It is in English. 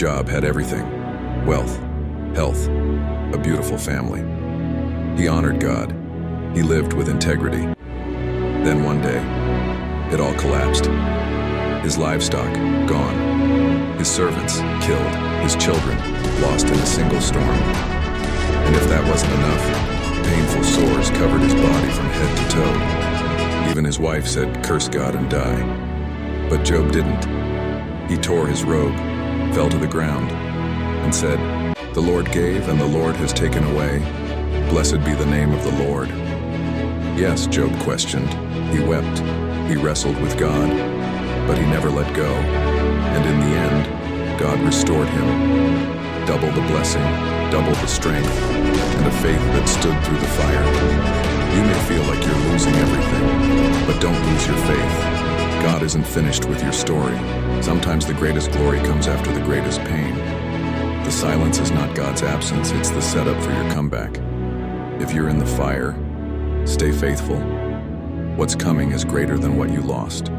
Job had everything: wealth, health, a beautiful family. He honored God. He lived with integrity. Then one day, it all collapsed. His livestock gone. His servants killed. His children lost in a single storm. And if that wasn't enough, painful sores covered his body from head to toe. Even his wife said, "Curse God and die." But Job didn't. He tore his robe, fell to the ground, and said, "The Lord gave and the Lord has taken away. Blessed be the name of the Lord." Yes, Job questioned. He wept. He wrestled with God, but he never let go. And in the end, God restored him. Double the blessing, double the strength, and a faith that stood through the fire. You may feel like you're losing everything, but don't lose your faith. God isn't finished with your story. Sometimes the greatest glory comes after the greatest pain. The silence is not God's absence, it's the setup for your comeback. If you're in the fire, stay faithful. What's coming is greater than what you lost.